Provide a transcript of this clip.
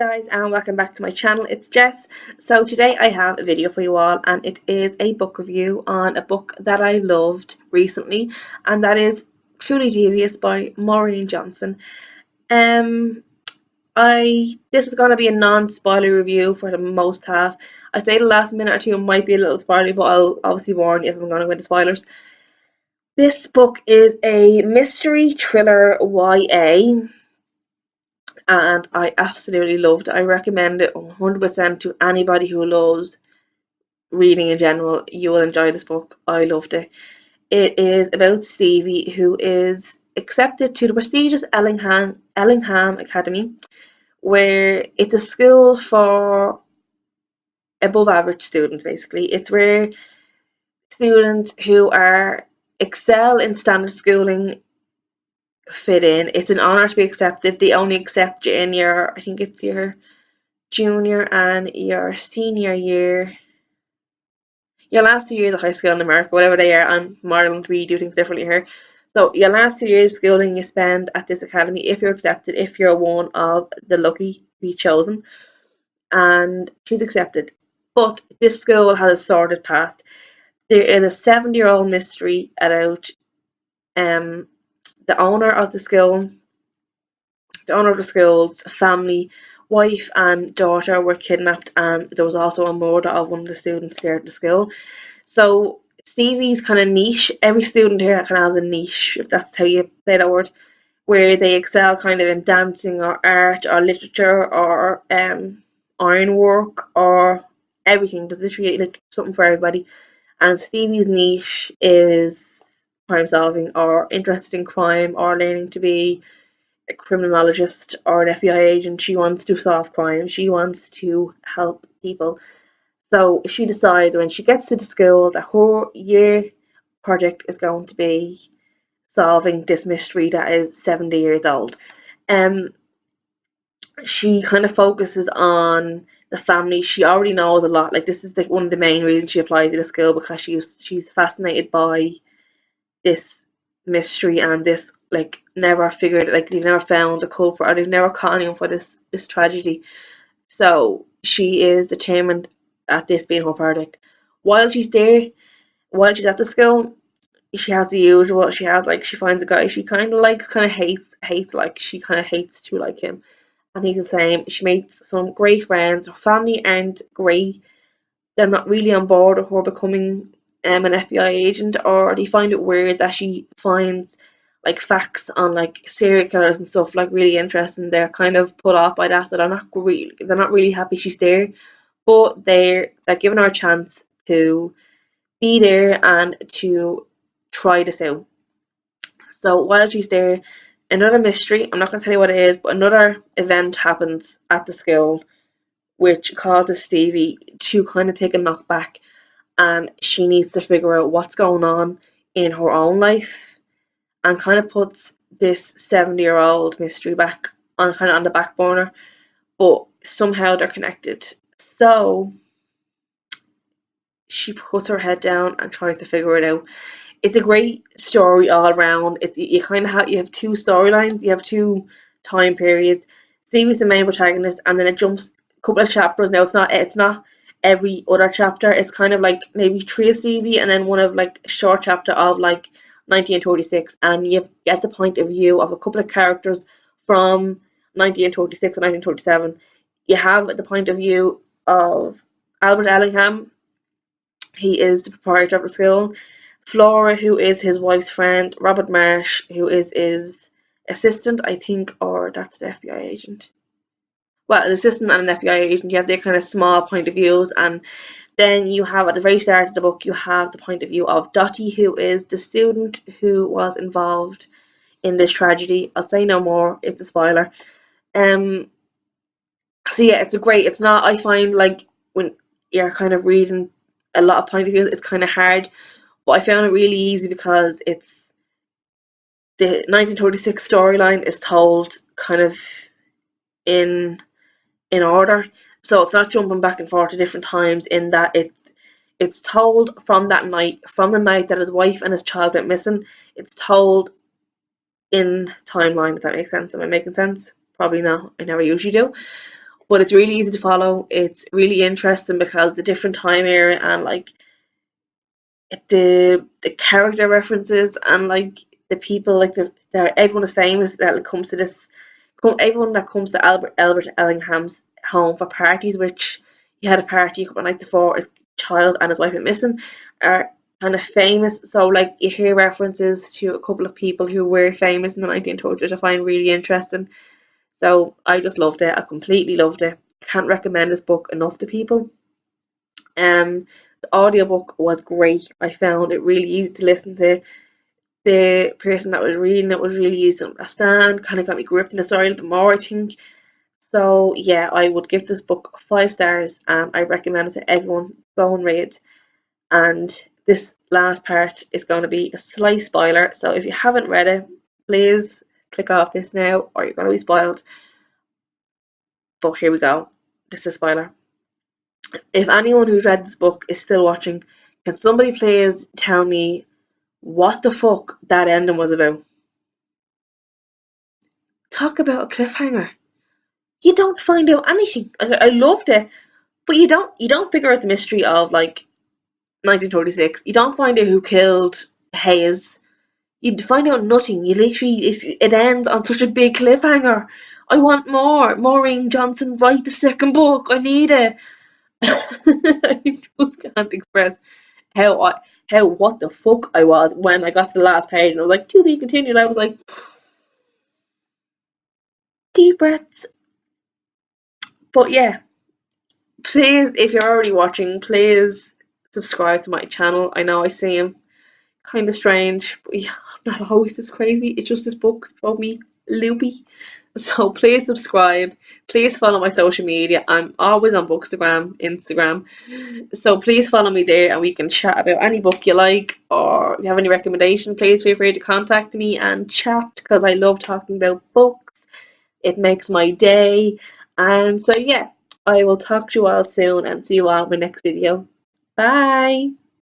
Guys, and welcome back to my channel. It's Jess. So today I have a video for you all, and it is a book review on a book that I loved recently, and that is Truly Devious by Maureen Johnson. This is gonna be a non-spoiler review for the most half. I'd say the last minute or two might be a little spoilery, but I'll obviously warn you if I'm gonna go into spoilers. This book is a mystery thriller YA, and I absolutely loved it. I recommend it 100% to anybody who loves reading in general. You will enjoy this book. I loved it. It is about Stevie, who is accepted to the prestigious Ellingham Academy, where it's a school for above average students. Basically, it's where students who are excel in standard schooling fit in. It's an honor to be accepted. They only accept you in your, I think it's your junior and your senior year, your last 2 years of high school in America, whatever they are. I'm from Ireland, we do things differently here. So your last 2 years of schooling you spend at this academy if you're accepted, if you're one of the lucky to be chosen. And she's accepted. But this school has a sordid past. There is a 70-year-old mystery about the owner of the school. The owner of the school's family, wife and daughter were kidnapped, and there was also a murder of one of the students there at the school. So Stevie's kind of niche, every student here kind of has a niche, if that's how you say that word, where they excel kind of in dancing or art or literature or ironwork or everything. There's literally like something for everybody. And Stevie's niche is crime solving or interested in crime or learning to be a criminologist or an FBI agent. She wants to solve crime. She wants to help people. So she decides when she gets to the school that her year project is going to be solving this mystery that is 70 years old. Um, she kind of focuses on the family. She already knows a lot. Like this is one of the main reasons she applies to the school, because she's fascinated by this mystery and this, like, never figured, like they've never found a culprit or they've never caught anyone for this tragedy. So she is determined at this being her project. While she's there, while she's at the school, she has the usual. She has, like, she finds a guy she kind of likes, kind of hates, like she kind of hates to like him, and he's the same. She makes some great friends. Her family aren't great. They're not really on board with her becoming an FBI agent, or they find it weird that she finds like facts on like serial killers and stuff like really interesting. They're kind of put off by that, so they're not really happy she's there, but they're giving her a chance to be there and to try this out. So while she's there, another mystery, I'm not going to tell you what it is, but another event happens at the school which causes Stevie to kind of take a knock back, and she needs to figure out what's going on in her own life, and kind of puts this 70-year-old mystery back on, kind of on the back burner, but somehow they're connected. So she puts her head down and tries to figure it out. It's a great story all around. It's, you have two storylines, you have two time periods. Stevie's the main protagonist, and then it jumps a couple of chapters. Now it's not every other chapter. It's kind of like maybe three of Stevie and then one of like a short chapter of like 1936, and you get the point of view of a couple of characters from 1936 and 1937. You have the point of view of Albert Ellingham. He is the proprietor of the school. Flora, who is his wife's friend. Robert Marsh, who is his assistant, I think, or that's the FBI agent. Well, an assistant and an FBI agent. You have their kind of small point of views, and then you have at the very start of the book, you have the point of view of Dottie, who is the student who was involved in this tragedy. I'll say no more. It's a spoiler. So yeah, it's not, I find, like, when you're kind of reading a lot of point of views, it's kind of hard, but I found it really easy because it's the 1936 storyline is told kind of in order, so it's not jumping back and forth to different times, in that it's told from that night, from the night that his wife and his child went missing. It's told in timeline, if that makes sense. Am I making sense? Probably not. I never usually do. but it's really easy to follow. It's really interesting because the different time era and like the character references and like the people like everyone is famous that comes to this everyone that comes to Albert Ellingham's home for parties, which he had a party a couple of nights before his child and his wife went missing, are kind of famous. So like you hear references to a couple of people who were famous in the 1900s, which I find really interesting. So I just loved it. I completely loved it. Can't recommend this book enough to people. The audiobook was great. I found it really easy to listen to. The person that was reading it was really easy to understand, kind of got me gripped in the story a little bit more, I think. So yeah, I would give this book 5 stars and I recommend it to everyone. Go and read. And this last part is going to be a slight spoiler. So if you haven't read it, please click off this now or you're going to be spoiled. But here we go. This is a spoiler. If anyone who's read this book is still watching, can somebody please tell me what the fuck that ending was about? Talk about a cliffhanger. You don't find out anything. I loved it, but you don't figure out the mystery of like 1936. You don't find out who killed Hayes. You find out nothing. You literally it ends on such a big cliffhanger. I want more. Maureen Johnson, write the second book. I need it. I just can't express how what the fuck I was when I got to the last page and I was like, to be continued. I was like, deep breaths. But yeah, please, if you're already watching, please subscribe to my channel. I know I seem kind of strange, but yeah, I'm not always this crazy. It's just this book drove me loopy. So please subscribe. Please follow my social media. I'm always on Bookstagram, Instagram. So please follow me there and we can chat about any book you like or if you have any recommendations, please feel free to contact me and chat because I love talking about books. It makes my day. And so yeah, I will talk to you all soon and see you all in my next video. Bye.